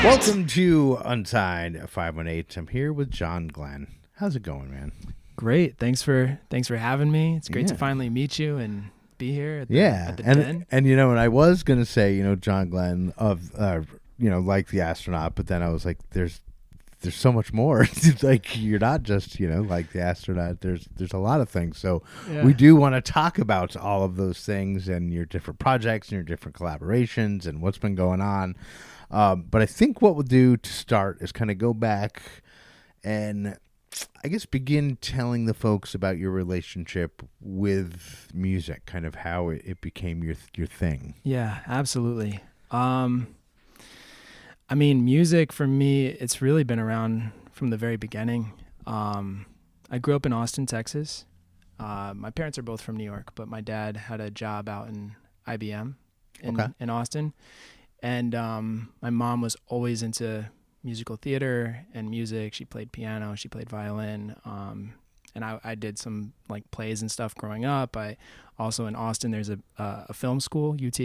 Welcome to Unsigned518. I'm here with John Glenn. How's it going, man? Great. Thanks for having me. It's great to finally meet you and be here at the, at the den. And you know, and I was gonna say, you know, John Glenn of like the Astronaut, but then I was like, there's so much more. Like, you're not just, like the Astronaut. There's a lot of things. So we do want to talk about all of those things and your different projects and your different collaborations and what's been going on. But I think what we'll do to start is kind of go back and I guess begin telling the folks about your relationship with music, kind of how it became your thing. Yeah, absolutely. I mean, music for me, it's really been around from the very beginning. I grew up in Austin, Texas. My parents are both from New York, but my dad had a job out in IBM in Austin. And my mom was always into musical theater and music. She played piano, she played violin. And I did some like plays and stuff growing up. I also in Austin, there's a film school, UT.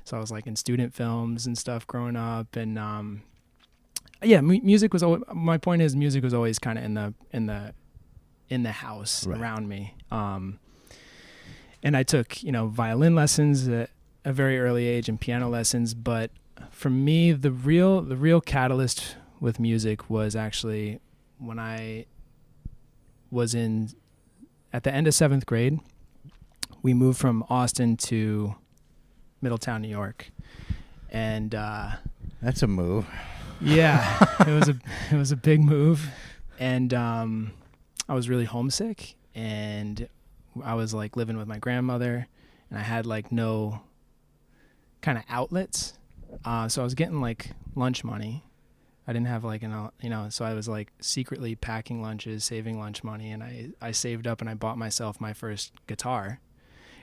So I was like in student films and stuff growing up. And music was always, my point is music was always kind of in the house around me. And I took, violin lessons at a very early age and piano lessons. But for me, the real catalyst with music was actually when I was at the end of 7th grade. We moved from Austin to Middletown, New York, and that's a move. Yeah, it was a big move, and I was really homesick, and I was like living with my grandmother, and I had like no kind of outlets, so I was getting like lunch money. I didn't have like so I was like secretly packing lunches, saving lunch money, and I saved up and I bought myself my first guitar.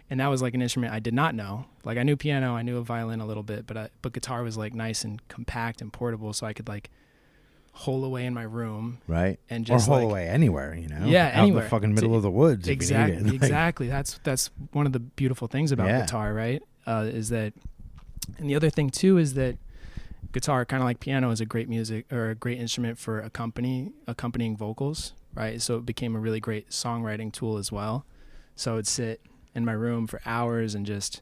And that was like an instrument I did not know. Like I knew piano, I knew a violin a little bit, but guitar was like nice and compact and portable, so I could like hole away in my room, right? And just or hole away anywhere, Yeah, out anywhere. In the fucking middle of the woods. Exactly, if you need it. Exactly. That's one of the beautiful things about guitar, right? Is that, and the other thing too is that guitar, kind of like piano, is a great instrument for accompanying vocals, right? So it became a really great songwriting tool as well. So I'd sit in my room for hours and just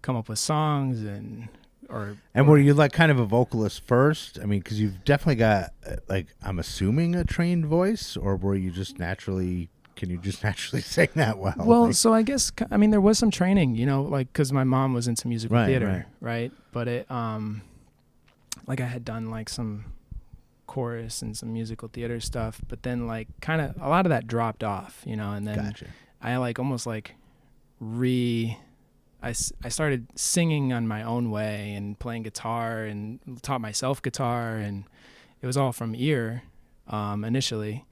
come up with songs And were you like kind of a vocalist first? I mean, because you've definitely got like, I'm assuming, a trained voice, or were you just naturally? Can you just naturally sing that well? Well, so I guess there was some training, like because my mom was into musical theater, right? But it like I had done like some chorus and some musical theater stuff, but then like kind of a lot of that dropped off, and then I like almost like I started singing on my own way and playing guitar and taught myself guitar, and it was all from ear initially.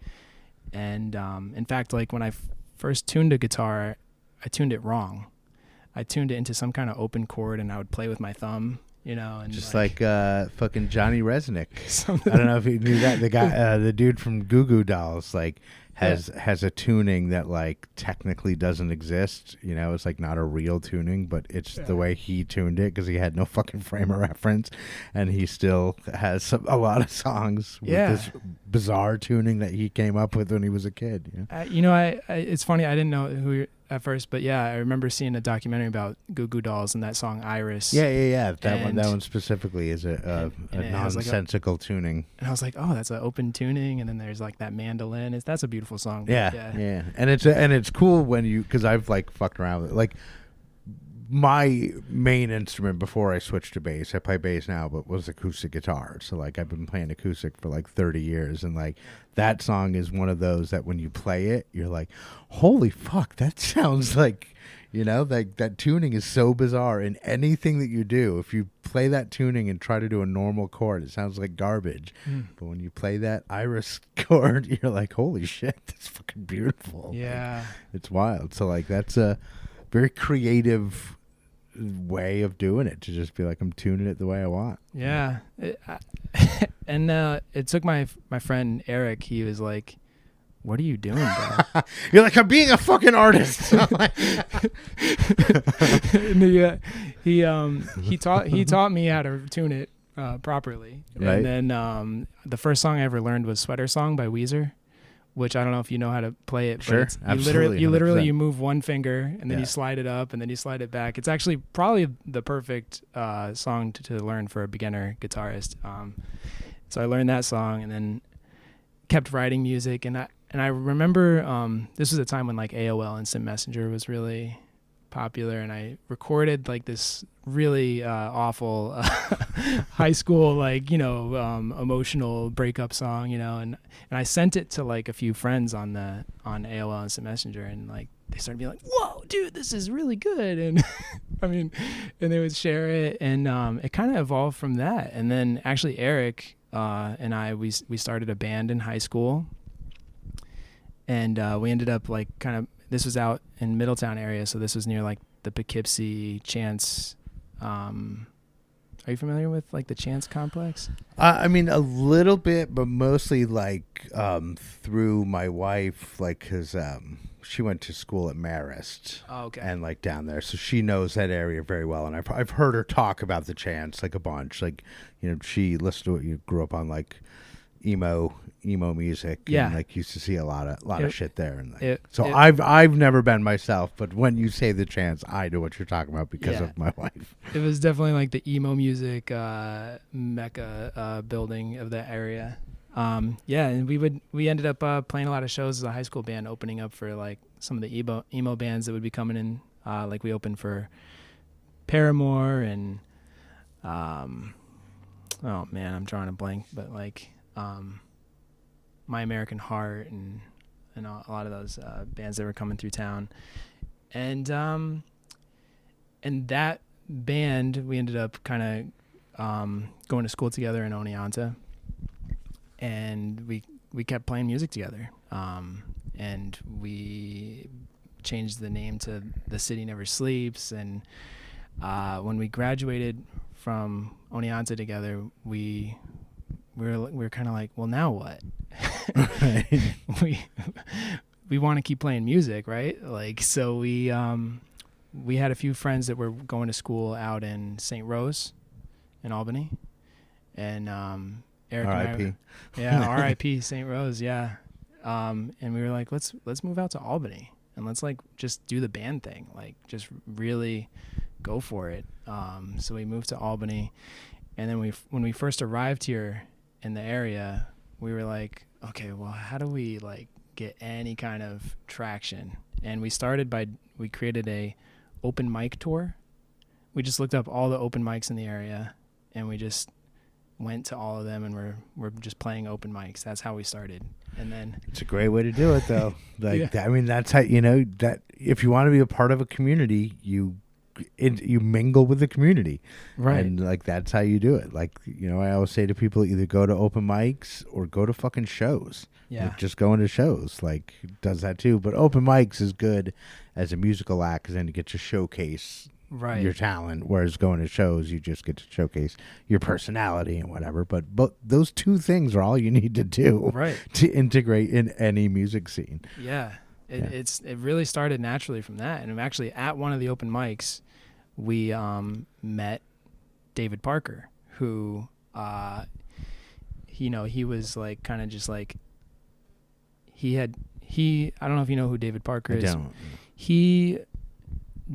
And in fact, like when I first tuned a guitar, I tuned it wrong. I tuned it into some kind of open chord, and I would play with my thumb, and just like fucking Johnny Resnick. I don't know if you knew that. The guy, the dude from Goo Goo Dolls, like has a tuning that like technically doesn't exist. It's like not a real tuning, but it's the way he tuned it because he had no fucking frame of reference, and he still has a lot of songs with this bizarre tuning that he came up with when he was a kid. It's funny, I didn't know who at first, but I remember seeing a documentary about Goo Goo Dolls and that song Iris. Yeah. That one specifically is a nonsensical tuning. And I was like, oh, that's an open tuning, and then there's like that mandolin. That's a beautiful song. Yeah. And it's cool when because I've like fucked around with it. Like my main instrument before I switched to bass, I play bass now, but was acoustic guitar. So like I've been playing acoustic for like 30 years, and like that song is one of those that when you play it, you're like, holy fuck, that sounds like, like that tuning is so bizarre. In anything that you do, if you play that tuning and try to do a normal chord, it sounds like garbage. But when you play that Iris chord, you're like, holy shit, that's fucking beautiful. Yeah. Like, it's wild. So like that's a very creative way of doing it, to just be like, I'm tuning it the way I want. Yeah. And it took my friend Eric. He was like, what are you doing, bro? You're like, I'm being a fucking artist. He taught me how to tune it, properly. Right. And then the first song I ever learned was Sweater Song by Weezer, which I don't know if you know how to play it. Sure, But absolutely, you 100%. you move one finger and then Yeah. you slide it up and then you slide it back. It's actually probably the perfect song to learn for a beginner guitarist. So I learned that song and then kept writing music. And I remember this was a time when like AOL Instant Messenger was really popular, and I recorded like this really awful high school like emotional breakup song, and I sent it to like a few friends on AOL Instant Messenger, and like they started being like, "Whoa, dude, this is really good," and and they would share it, and it kind of evolved from that. And then actually Eric and I we started a band in high school, and we ended up like kind of. This was out in Middletown area, so this was near like the Poughkeepsie Chance. Are you familiar with like the Chance complex? I mean, a little bit, but mostly like through my wife, like because she went to school at Marist. Oh, okay. And like down there, so she knows that area very well. And I've heard her talk about the Chance like a bunch. Like, she listened to it. You grew up on like emo music. Yeah. And like used to see a lot of shit there. And like, so I've never been myself, but when you say the Chance, I know what you're talking about because of my wife. It was definitely like the emo music mecca building of that area. And we ended up playing a lot of shows as a high school band, opening up for like some of the emo bands that would be coming in. Like we opened for Paramore and oh man, I'm drawing a blank, but like My American Heart and a lot of those bands that were coming through town. And that band, we ended up kind of going to school together in Oneonta, and we kept playing music together. And we changed the name to The City Never Sleeps. And when we graduated from Oneonta together, we were kind of like, well, now what? Right. we want to keep playing music, right? Like, so we had a few friends that were going to school out in St. Rose in Albany, and Eric R.I.P. and I, yeah, R.I.P. St. Rose, yeah. And we were like, let's move out to Albany and let's like just do the band thing, like just really go for it. So we moved to Albany, and then when we first arrived here in the area, we were like, okay, well, how do we like get any kind of traction? And we created a open mic tour. We just looked up all the open mics in the area, and we just went to all of them, and we're just playing open mics. That's how we started. And then it's a great way to do it, though. Like, yeah. I mean, that's how that if you want to be a part of a community, you mingle with the community, right? And like that's how you do it. Like, I always say to people, either go to open mics or go to fucking shows. Yeah, like, just going to shows like does that too. But open mics is good as a musical act because then you get to showcase your talent, whereas going to shows you just get to showcase your personality and whatever. But those two things are all you need to do, right, to integrate in any music scene. Yeah. It really started naturally from that. And actually at one of the open mics, we met David Parker, who he was like kind of just like I don't know if you know who David Parker is. I don't. He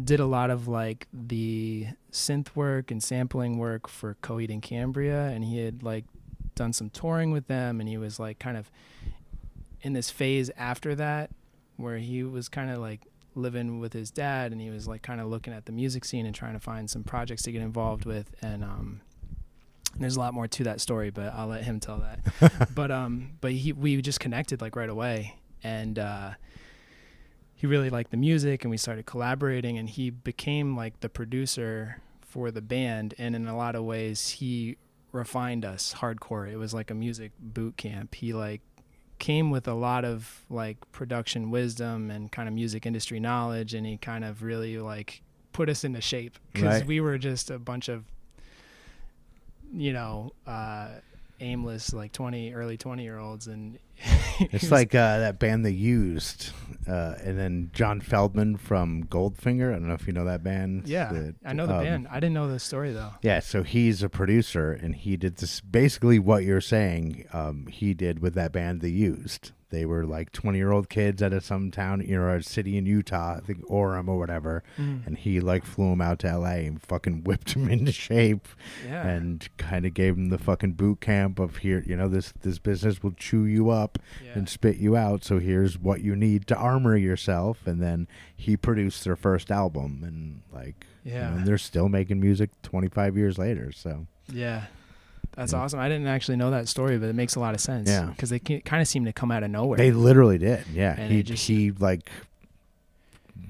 did a lot of like the synth work and sampling work for Coheed and Cambria, and he had like done some touring with them, and he was like kind of in this phase after that where he was kind of like living with his dad, and he was like kind of looking at the music scene and trying to find some projects to get involved with. And there's a lot more to that story, but I'll let him tell that. but we just connected like right away, and he really liked the music, and we started collaborating, and he became like the producer for the band. And in a lot of ways he refined us hardcore. It was like a music boot camp. He like came with a lot of like production wisdom and kind of music industry knowledge, and he kind of really like put us into shape, because we were just a bunch of aimless like early 20-year-olds, and it's like that band They Used, and then John Feldman from Goldfinger. I don't know if you know that band. Yeah, I know the band. I didn't know the story though. Yeah, so he's a producer, and he did this basically what you're saying. He did with that band They Used. They were like 20-year-old kids out of some town, a city in Utah, I think Orem or whatever, and he like flew them out to L.A. and fucking whipped them into shape, and kind of gave them the fucking boot camp of here, this business will chew you up and spit you out, so here's what you need to armor yourself. And then he produced their first album, and like, they're still making music 25 years later. So that's awesome. I didn't actually know that story, but it makes a lot of sense. Yeah, because they kind of seem to come out of nowhere. They literally did. Yeah, and he like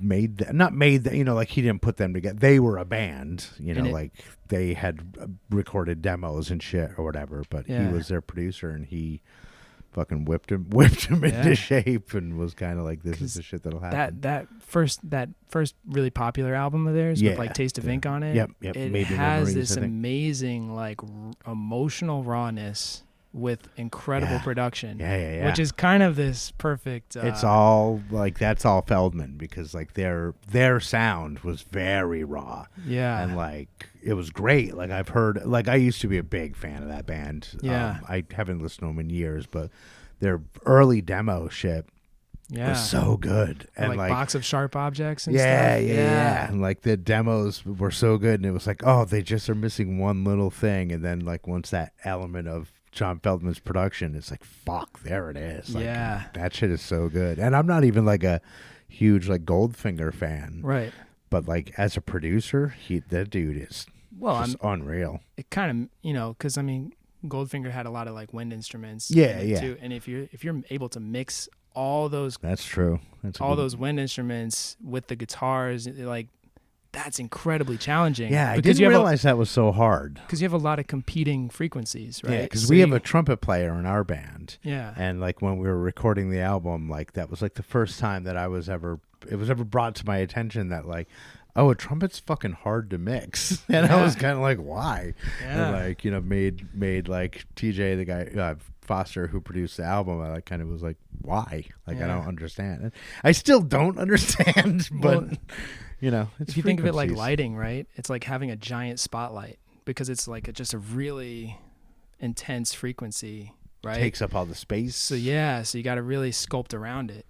made like he didn't put them together. They were a band, like they had recorded demos and shit or whatever. But he was their producer, and he fucking whipped him into shape, and was kind of like, this is the shit that'll happen. That first really popular album of theirs with like Taste of Ink on it. Yep. It Maybe has Memories, this amazing like emotional rawness with incredible production. Yeah. Which is kind of this perfect. It's all like, that's all Feldman, because like their sound was very raw. Yeah. And like it was great. Like I've heard, like I used to be a big fan of that band. Yeah. I haven't listened to them in years, but their early demo shit was so good. And like Box of Sharp Objects and stuff. Yeah. And like the demos were so good, and it was like, oh, they just are missing one little thing. And then like once that element of John Feldman's production, it's like, fuck, there it is. Like, that shit is so good. And I'm not even like a huge like Goldfinger fan, right? But like as a producer, that dude is just unreal. It kind of, because I mean, Goldfinger had a lot of like wind instruments. Too. And if you're able to mix all those, that's true. Those wind instruments with the guitars, like, that's incredibly challenging. Yeah, I didn't realize that was so hard. Because you have a lot of competing frequencies, right? Yeah, because we have a trumpet player in our band. Yeah. And like when we were recording the album, like that was like the first time that it was ever brought to my attention that like, oh, a trumpet's fucking hard to mix. And I was kind of like, why? Yeah. And like, made like TJ, the guy, Foster, who produced the album, I like kind of was like, why? Like, I don't understand. And I still don't understand, but... it's if you think of it like lighting, right? It's like having a giant spotlight, because it's like just a really intense frequency, right? Takes up all the space. So you got to really sculpt around it,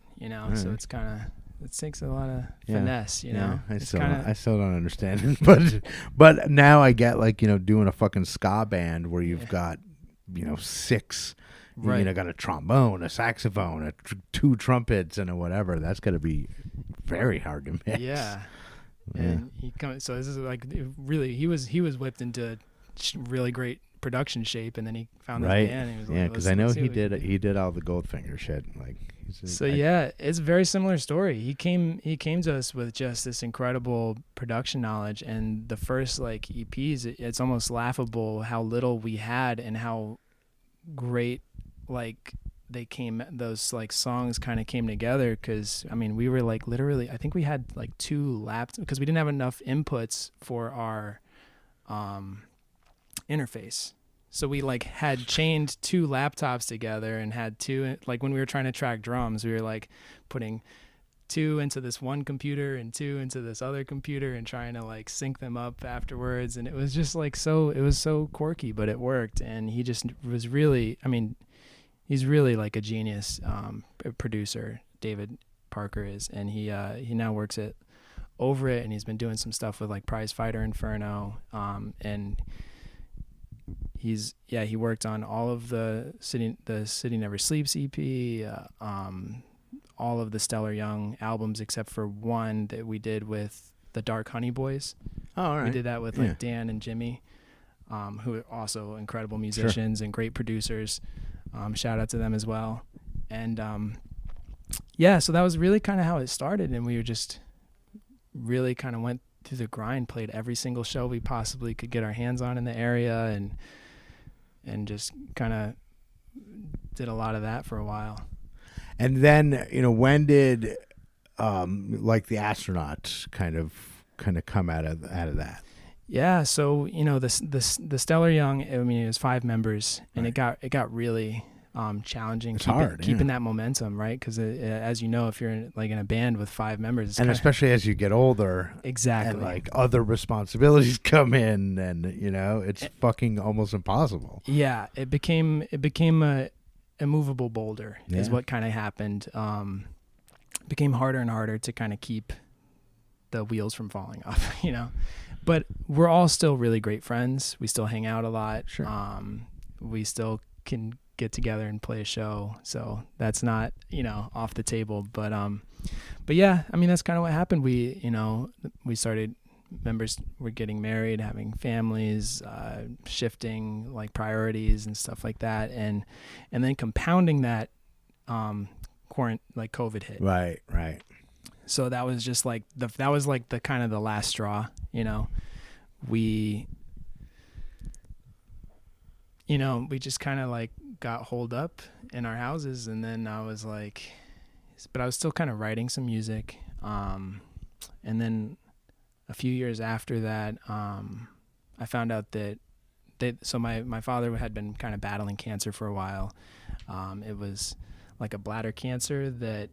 So it's kind of, it takes a lot of finesse, I still don't understand it, but now I get like, doing a fucking ska band where you've got, 6. Right. Got a trombone, a saxophone, 2 trumpets, and a whatever. That's got to be very hard to mix. Yeah. And so this is like, really, he was whipped into really great production shape, and then he found this band. And he was like, because I know he did all the Goldfinger shit. Like, it's a very similar story. He came to us with just this incredible production knowledge, and the first like EPs, it's almost laughable how little we had and how great like those like songs kind of came together. Because I mean, we were like literally, I think we had like 2 laptops, because we didn't have enough inputs for our interface. So we like had chained 2 laptops together and had 2, like when we were trying to track drums, we were like putting 2 into this one computer and 2 into this other computer and trying to like sync them up afterwards. And it was just like, it was so quirky, but it worked. And he just was really, I mean, he's really like a genius producer, David Parker is. And he now works at Over It, and he's been doing some stuff with like Prize Fighter Inferno. And he worked on all of the City Never Sleeps EP, all of the Stellar Young albums except for one that we did with the Dark Honey Boys. Oh, all right. We did that with like Dan and Jimmy, who are also incredible musicians and great producers. Shout out to them as well. And so that was really kind of how it started, and we were just really kind of went through the grind, played every single show we possibly could get our hands on in the area, and just kind of did a lot of that for a while. And then, when did like the Astronaut kind of come out of that? Yeah, so the Stellar Young, I mean, it was 5 members, and Right. it got really challenging It's keeping hard, yeah. that momentum, right? Because as you know, if you're in a band with 5 members, it's And kind of especially as you get older and exactly. like other responsibilities come in, and it's fucking almost impossible. Yeah, it became a immovable boulder is Yeah. what kind of happened. It became harder and harder to kind of keep the wheels from falling off, But we're all still really great friends. We still hang out a lot. Sure. We still can get together and play a show. So that's not, off the table. But yeah, I mean, that's kind of what happened. We started, members were getting married, having families, shifting like priorities and stuff like that. And then compounding that, COVID hit. Right. So that was just like that was like the kind of the last straw, we just kind of like got holed up in our houses. And then I was like, but I was still kind of writing some music. And then a few years after that, I found out that so my father had been kind of battling cancer for a while. It was like a bladder cancer that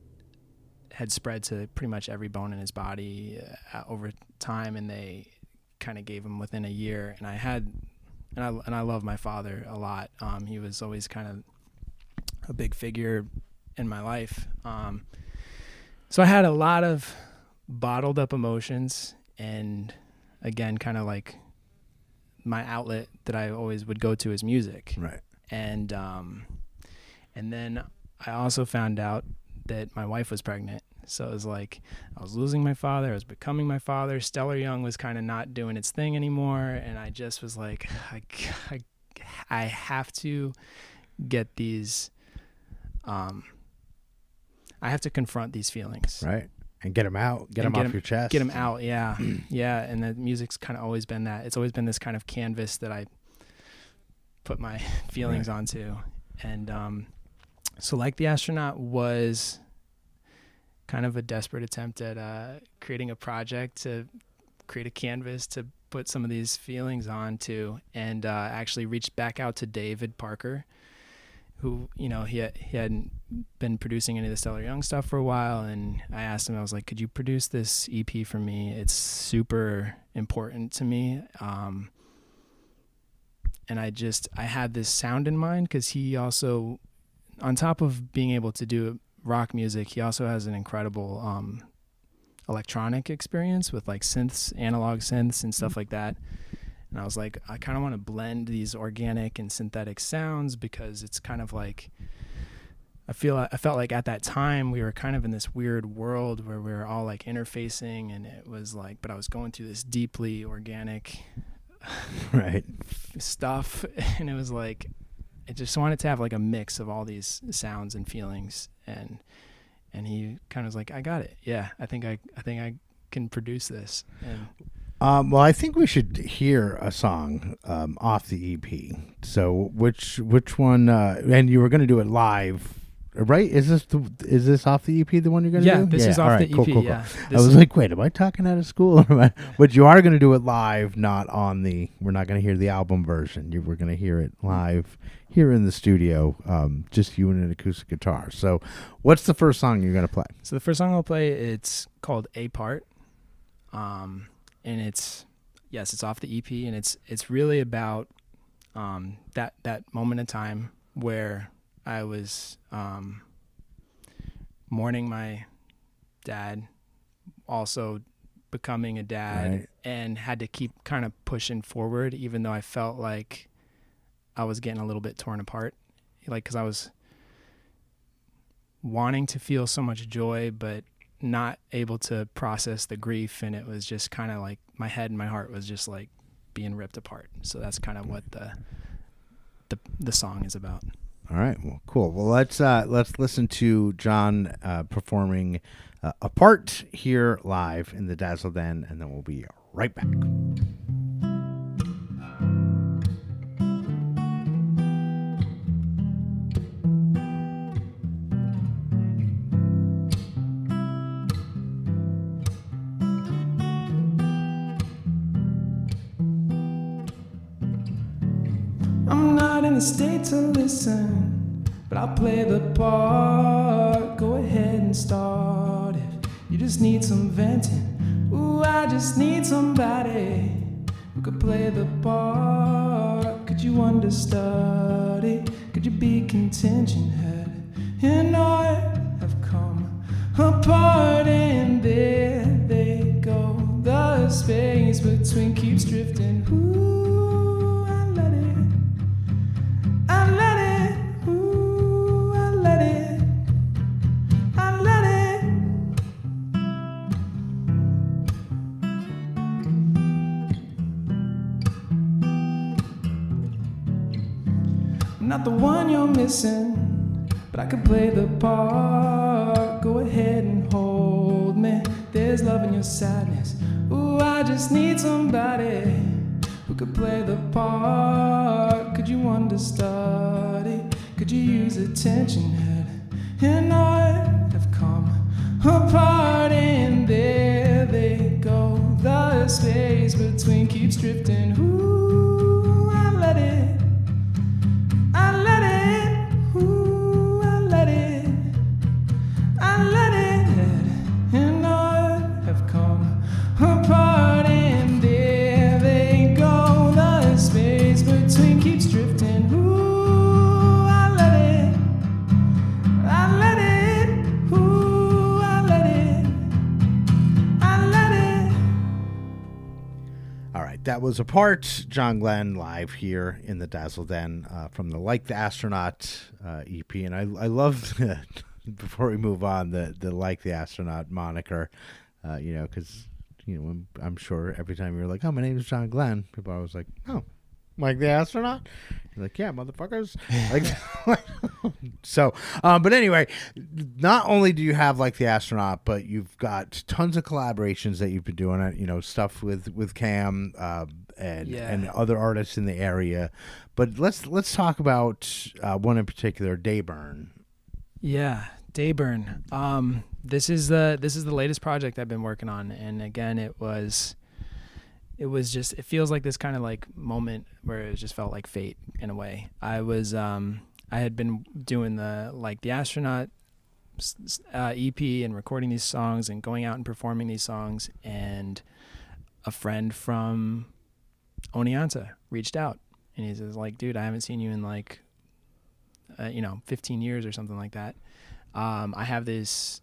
had spread to pretty much every bone in his body over time, and they kind of gave him within a year. And I love my father a lot. He was always kind of a big figure in my life. So I had a lot of bottled up emotions, and again, kind of like my outlet that I always would go to is music. Right. And then I also found out that my wife was pregnant. So it was like I was losing my father, I was becoming my father. Stellar Young was kind of not doing its thing anymore, and I just was like, I have to get these. I have to confront these feelings, Right. And get them out, get them off your chest. Get them out, yeah, yeah. And the music's kind of always been that. It's always been this kind of canvas that I put my feelings onto, and so like the Astronaut was kind of a desperate attempt at creating a project to create a canvas to put some of these feelings onto, and actually reached back out to David Parker, who, he hadn't been producing any of the Stellar Young stuff for a while. And I asked him, I was like, could you produce this EP for me? It's super important to me. And I had this sound in mind, because he also, on top of being able to do rock music, he also has an incredible electronic experience with like synths, analog synths and stuff like that. And I was like, I kind of want to blend these organic and synthetic sounds, because it's kind of like, I felt like at that time we were kind of in this weird world where we were all like interfacing, and it was like, but I was going through this deeply organic right stuff, and it was like, I just wanted to have like a mix of all these sounds and feelings, and he kind of was like, I got it. Yeah, I think I can produce this. And well, I think we should hear a song off the EP. So which one? And you were going to do it live, right? Is this off the EP, the one you're going to do? Yeah, this is off the EP. Cool. Yeah, I was like, wait, am I talking out of school? But you are going to do it live, not on the. We're not going to hear the album version. We're going to hear it live here in the studio, just you and an acoustic guitar. So, what's the first song you're going to play? So the first song I'll play, it's called A Part, and it's off the EP, and it's really about that moment in time where I was mourning my dad, also becoming a dad, Right. and had to keep kind of pushing forward, even though I felt like I was getting a little bit torn apart, like, because I was wanting to feel so much joy, but not able to process the grief, and it was just kind of like my head and my heart was just like being ripped apart. So that's kind of what the song is about. All right, well, cool. Well, let's listen to John performing a part here live in the Dazzle Den, and then we'll be right back. in the state to listen, but I'll play the part. Go ahead and start if you just need some venting. Ooh, I just need somebody who could play the part. Could you understudy? Could you be contingent head? And I have come apart, and there they go. The space between keeps drifting. Ooh, I let it. I let it. Ooh, I let it. I let it. I'm not the one you're missing, but I could play the part. Go ahead and hold me. There's love in your sadness. Ooh, I just need somebody who could play the part. Could you understudy? Could you use attention head? And I have come apart, and there they go. The space between keeps drifting. Ooh, I let it. I let it. Ooh, I let it. I let it. And I have come apart, and there they go. The space between keeps drifting. Ooh, I let it. I let it. Ooh, I let it. I let it. All right, that was a part. John Glenn live here in the Dazzle Den from the Like the Astronaut EP. And I love, before we move on, the Like the Astronaut moniker, because, I'm sure every time you're like, oh, my name is John Glenn, people are always like, oh, like the Astronaut? You're like, yeah, motherfuckers. So, but anyway, not only do you have Like the Astronaut, but you've got tons of collaborations that you've been doing, stuff with Cam and other artists in the area. But let's talk about one in particular, Dayburn. Yeah, Dayburn. This is the latest project I've been working on, and again, it feels like this kind of like moment where it just felt like fate in a way. I had been doing the Like the Astronaut EP and recording these songs and going out and performing these songs, and a friend from Oneonta reached out, and he says like, dude, I haven't seen you in like 15 years or something like that. I have this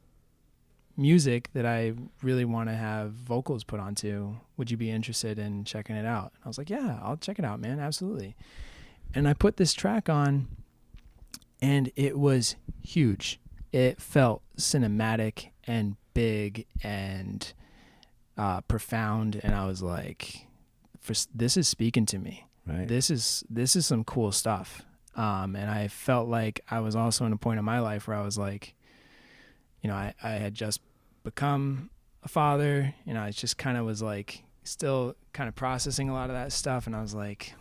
music that I really want to have vocals put onto. Would you be interested in checking it out? I was like, yeah, I'll check it out, man. Absolutely. And I put this track on, and it was huge. It felt cinematic and big and profound. And I was like, this is speaking to me. Right. This is some cool stuff. And I felt like I was also in a point in my life where I was like, I had just become a father, I just kind of was like still kind of processing a lot of that stuff. And I was like,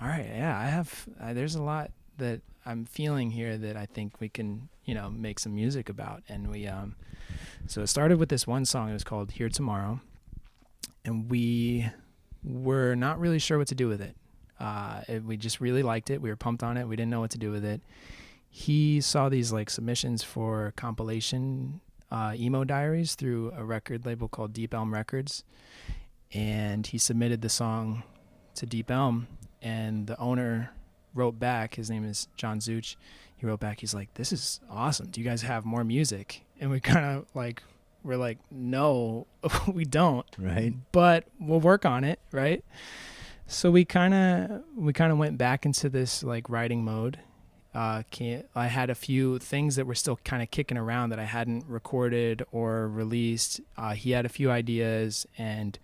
all right, yeah, there's a lot that I'm feeling here that I think we can, make some music about. And we, so it started with this one song. It was called Here Tomorrow. And we were not really sure what to do with it. We just really liked it. We were pumped on it. We didn't know what to do with it. He saw these like submissions for compilation emo diaries through a record label called Deep Elm Records, and he submitted the song to Deep Elm, and the owner wrote back. His name is John Zuch. He wrote back, he's like, this is awesome. Do you guys have more music? And we kind of like, we're like, no, we don't. Right. But we'll work on it, right? So we kind of went back into this like writing mode. I had a few things that were still kind of kicking around that I hadn't recorded or released. He had a few ideas, and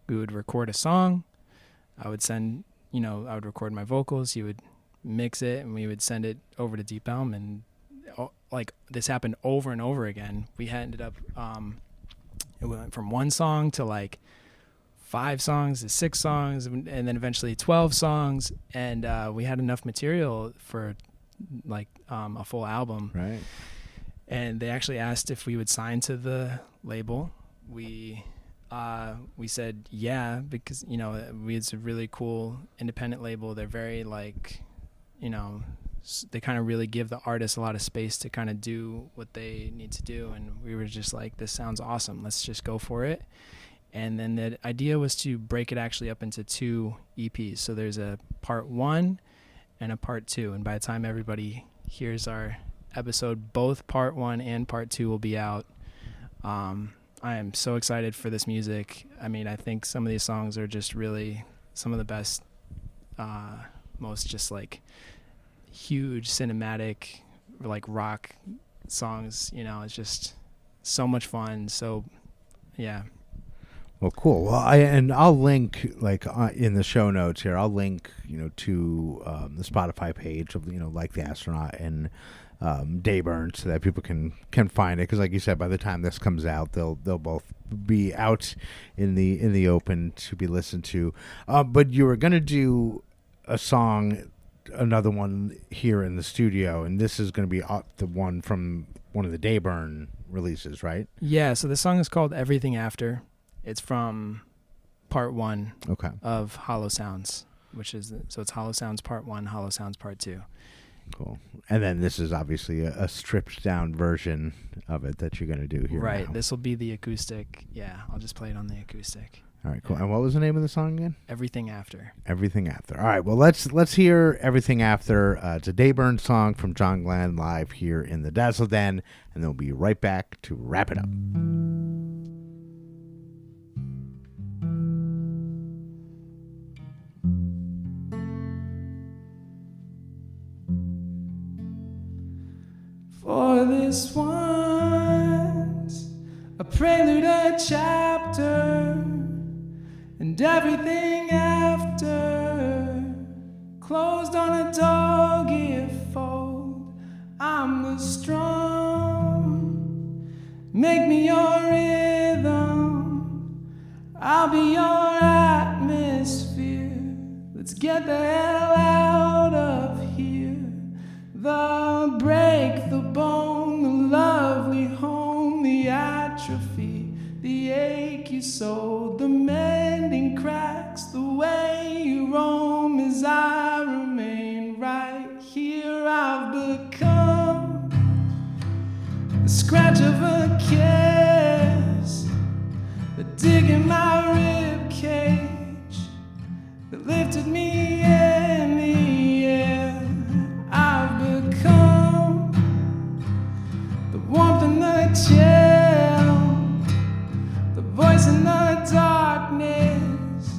we would record a song. I would record my vocals. He would mix it, and we would send it over to Deep Elm. And like this happened over and over again. We ended up, it went from one song to like 5 songs to 6 songs, and then eventually 12 songs. And we had enough material for like a full album. Right. And they actually asked if we would sign to the label. We said yeah, because it's a really cool independent label. They're very like they kind of really give the artists a lot of space to kind of do what they need to do. And we were just like, this sounds awesome. Let's just go for it. And then the idea was to break it actually up into 2 EPs. So there's a part 1 and a part 2. And by the time everybody hears our episode, both part 1 and part 2 will be out. I am so excited for this music. I mean, I think some of these songs are just really some of the best, most just like huge cinematic, like rock songs. It's just so much fun. So, yeah. Well, cool. Well, I'll link in the show notes here. I'll link to the Spotify page of like the Astronaut and Dayburn, so that people can find it. Because like you said, by the time this comes out, they'll both be out in the open to be listened to. But you were gonna do a song, another one here in the studio, and this is gonna be the one from one of the Dayburn releases, right? Yeah. So the song is called Everything After. It's from part 1 of Hollow Sounds, so it's Hollow Sounds part 1, Hollow Sounds part 2. Cool. And then this is obviously a stripped down version of it that you're going to do here. Right. Now. This will be the acoustic. Yeah, I'll just play it on the acoustic. All right, cool. And what was the name of the song again? Everything After. Everything After. All right, well, let's hear Everything After. It's a Dayburn song from John Glenn live here in the Dazzle Den, and they'll be right back to wrap it up. For this one's a prelude, a chapter, and everything after, closed on a dog-eared fold. I'm the strum, make me your rhythm, I'll be your atmosphere. Let's get the hell out of here. The break, the bone, the lovely home, the atrophy, the ache you sold, the mending cracks, the way you roam as I remain right here. I've become the scratch of a kiss, the dig in my rib cage that lifted me in the air. I've become the warmth and the chill, the voice in the darkness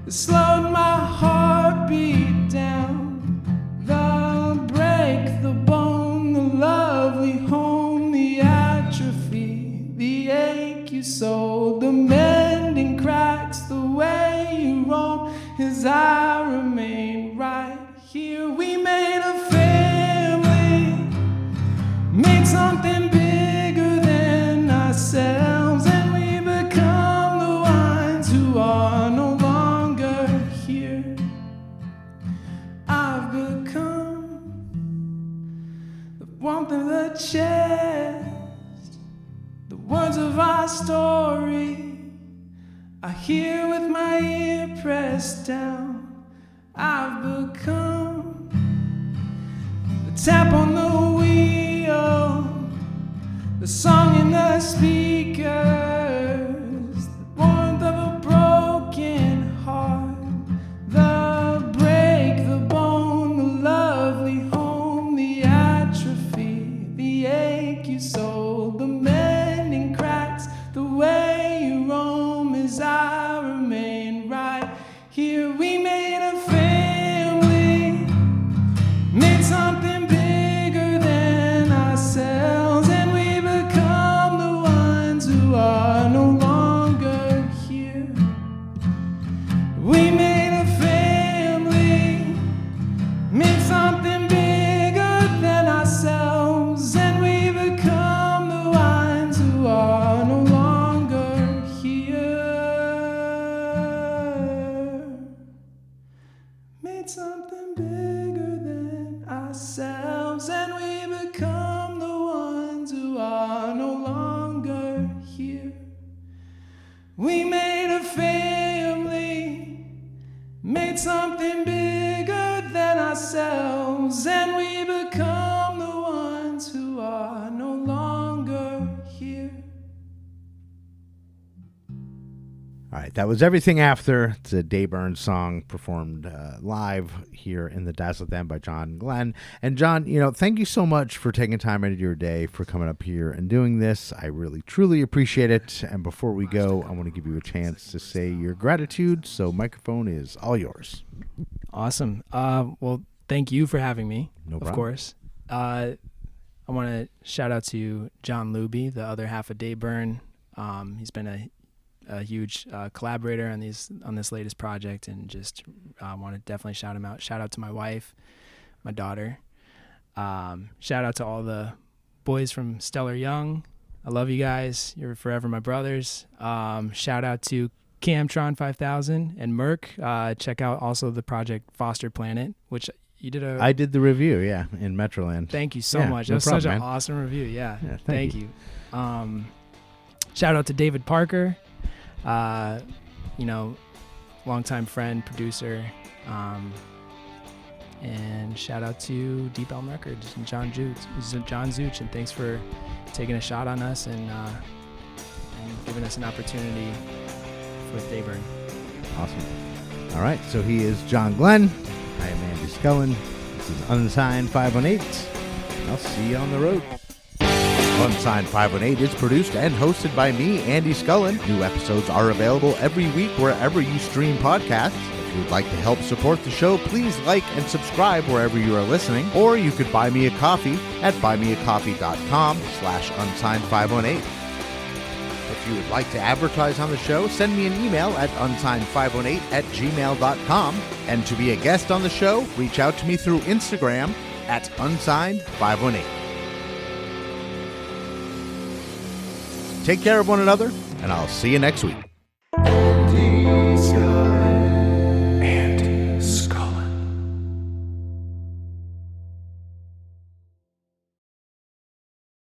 that slowed my heartbeat down. The break, the bone, the lovely home, the atrophy, the ache you sold, the mending cracks, the way you roam as I remain right here. We made a family, made something bigger than ourselves, and we become the ones who are no longer here. I've become the warmth of the chest, the words of our story I hear with my ear pressed down. I've become the tap on the wheel, the song in the speakers, the warmth of a broken heart, the break, the bone, the lovely home, the atrophy, the ache you sold, the mending cracks, the way you roam as I remain right here. We made a family, made something bigger than ourselves, and we become the ones who are no longer here. We made a family, made something bigger than ourselves, and we become are no longer here. All right, that was Everything After. It's a Dayburn song performed live here in the Dazzle Den by John Glenn. And John, thank you so much for taking time out of your day for coming up here and doing this. I really, truly appreciate it. And before we go, I want to give you a chance to say your gratitude. So microphone is all yours. Awesome. Well, thank you for having me. No problem. Of course. I want to shout out to John Luby, the other half of Dayburn. He's been a huge collaborator on this latest project, and just want to definitely shout him out. Shout out to my wife, my daughter. Shout out to all the boys from Stellar Young. I love you guys. You're forever my brothers. Shout out to Camtron5000 and Merc. Check out also the project Foster Planet, which you did I did the review, yeah, in Metroland. Thank you so much. That was such an awesome review. Yeah, thank you. Shout out to David Parker. Longtime friend, producer, and shout out to Deep Elm Records and John Zuch, and thanks for taking a shot on us and giving us an opportunity with Dayburn. Awesome. All right, so he is John Glenn. I am Andy Scullin. This is Unsigned518. I'll see you on the road. Unsigned518 is produced and hosted by me, Andy Scullin. New episodes are available every week wherever you stream podcasts. If you would like to help support the show, please like and subscribe wherever you are listening. Or you could buy me a coffee at buymeacoffee.com/unsigned518. If you would like to advertise on the show, send me an email at unsigned518@gmail.com. And to be a guest on the show, reach out to me through Instagram at unsigned518. Take care of one another, and I'll see you next week.